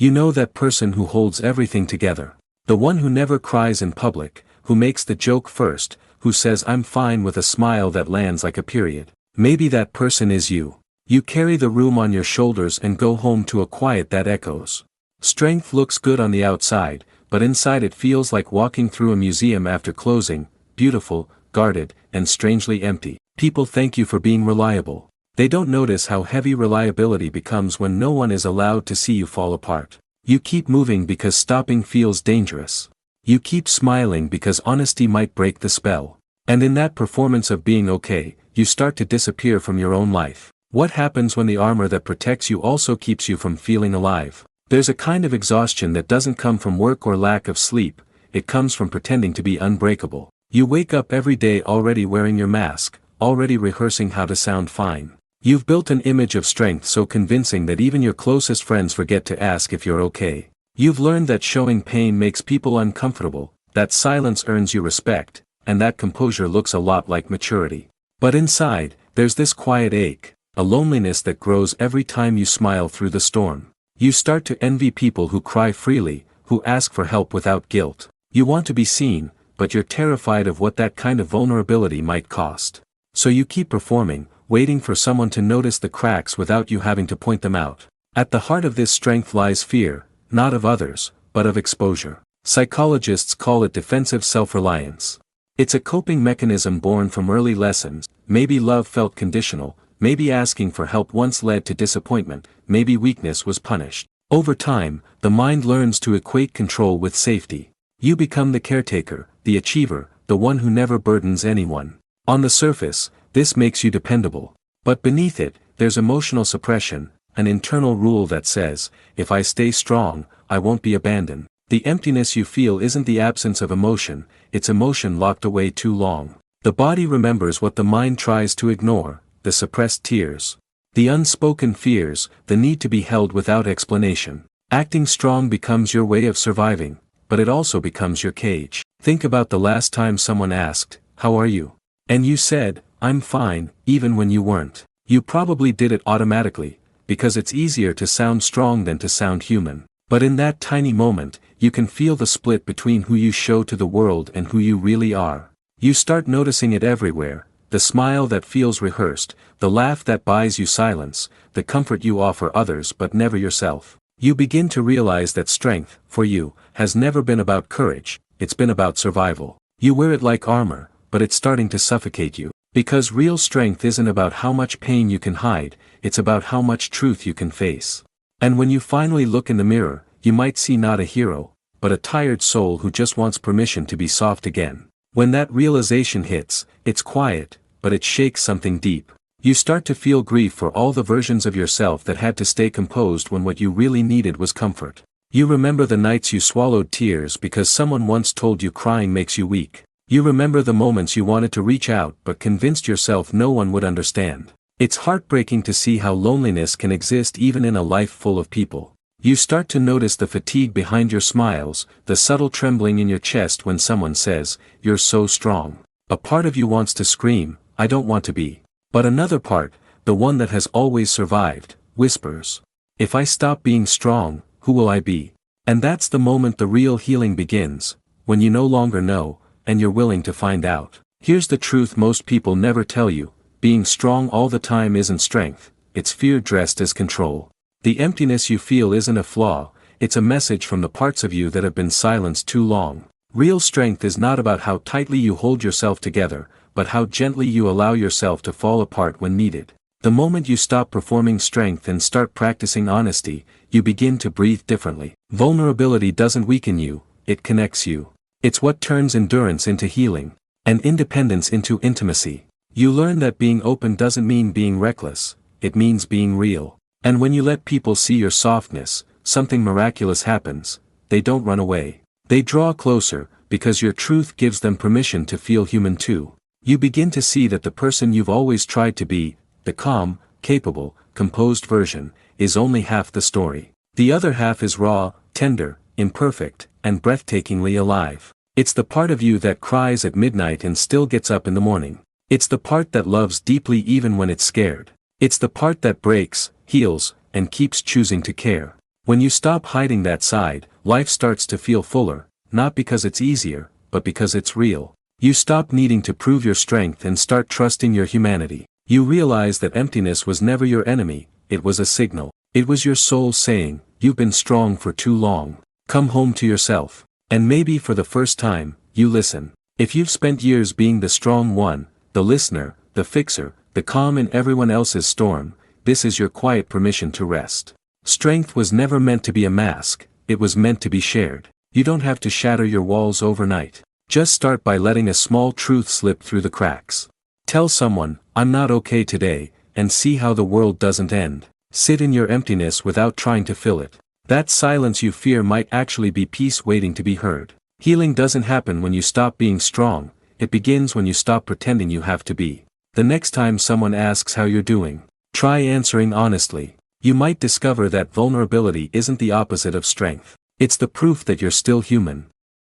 You know that person who holds everything together. The one who never cries in public, who makes the joke first, who says I'm fine with a smile that lands like a period. Maybe that person is you. You carry the room on your shoulders and go home to a quiet that echoes. Strength looks good on the outside, but inside it feels like walking through a museum after closing, beautiful, guarded, and strangely empty. People thank you for being reliable. They don't notice how heavy reliability becomes when no one is allowed to see you fall apart. You keep moving because stopping feels dangerous. You keep smiling because honesty might break the spell. And in that performance of being okay, you start to disappear from your own life. What happens when the armor that protects you also keeps you from feeling alive? There's a kind of exhaustion that doesn't come from work or lack of sleep, it comes from pretending to be unbreakable. You wake up every day already wearing your mask, already rehearsing how to sound fine. You've built an image of strength so convincing that even your closest friends forget to ask if you're okay. You've learned that showing pain makes people uncomfortable, that silence earns you respect, and that composure looks a lot like maturity. But inside, there's this quiet ache, a loneliness that grows every time you smile through the storm. You start to envy people who cry freely, who ask for help without guilt. You want to be seen, but you're terrified of what that kind of vulnerability might cost. So you keep performing, waiting for someone to notice the cracks without you having to point them out. At the heart of this strength lies fear, not of others, but of exposure. Psychologists call it defensive self-reliance. It's a coping mechanism born from early lessons. Maybe love felt conditional, maybe asking for help once led to disappointment, maybe weakness was punished. Over time, the mind learns to equate control with safety. You become the caretaker, the achiever, the one who never burdens anyone. On the surface, this makes you dependable. But beneath it, there's emotional suppression, an internal rule that says, if I stay strong, I won't be abandoned. The emptiness you feel isn't the absence of emotion, it's emotion locked away too long. The body remembers what the mind tries to ignore, the suppressed tears, the unspoken fears, the need to be held without explanation. Acting strong becomes your way of surviving, but it also becomes your cage. Think about the last time someone asked, "How are you?" And you said, "I'm fine," even when you weren't. You probably did it automatically, because it's easier to sound strong than to sound human. But in that tiny moment, you can feel the split between who you show to the world and who you really are. You start noticing it everywhere, the smile that feels rehearsed, the laugh that buys you silence, the comfort you offer others but never yourself. You begin to realize that strength, for you, has never been about courage, it's been about survival. You wear it like armor, but it's starting to suffocate you. Because real strength isn't about how much pain you can hide, it's about how much truth you can face. And when you finally look in the mirror, you might see not a hero, but a tired soul who just wants permission to be soft again. When that realization hits, it's quiet, but it shakes something deep. You start to feel grief for all the versions of yourself that had to stay composed when what you really needed was comfort. You remember the nights you swallowed tears because someone once told you crying makes you weak. You remember the moments you wanted to reach out but convinced yourself no one would understand. It's heartbreaking to see how loneliness can exist even in a life full of people. You start to notice the fatigue behind your smiles, the subtle trembling in your chest when someone says, "You're so strong." A part of you wants to scream, "I don't want to be." But another part, the one that has always survived, whispers, "If I stop being strong, who will I be?" And that's the moment the real healing begins, when you no longer know, and you're willing to find out. Here's the truth most people never tell you, being strong all the time isn't strength, it's fear dressed as control. The emptiness you feel isn't a flaw, it's a message from the parts of you that have been silenced too long. Real strength is not about how tightly you hold yourself together, but how gently you allow yourself to fall apart when needed. The moment you stop performing strength and start practicing honesty, you begin to breathe differently. Vulnerability doesn't weaken you, it connects you. It's what turns endurance into healing, and independence into intimacy. You learn that being open doesn't mean being reckless, it means being real. And when you let people see your softness, something miraculous happens. They don't run away. They draw closer, because your truth gives them permission to feel human too. You begin to see that the person you've always tried to be, the calm, capable, composed version, is only half the story. The other half is raw, tender, imperfect, and breathtakingly alive. It's the part of you that cries at midnight and still gets up in the morning. It's the part that loves deeply even when it's scared. It's the part that breaks, heals, and keeps choosing to care. When you stop hiding that side, life starts to feel fuller, not because it's easier, but because it's real. You stop needing to prove your strength and start trusting your humanity. You realize that emptiness was never your enemy, it was a signal. It was your soul saying, "You've been strong for too long. Come home to yourself." And maybe for the first time, you listen. If you've spent years being the strong one, the listener, the fixer, the calm in everyone else's storm, this is your quiet permission to rest. Strength was never meant to be a mask, it was meant to be shared. You don't have to shatter your walls overnight. Just start by letting a small truth slip through the cracks. Tell someone, "I'm not okay today," and see how the world doesn't end. Sit in your emptiness without trying to fill it. That silence you fear might actually be peace waiting to be heard. Healing doesn't happen when you stop being strong, it begins when you stop pretending you have to be. The next time someone asks how you're doing, try answering honestly. You might discover that vulnerability isn't the opposite of strength. It's the proof that you're still human.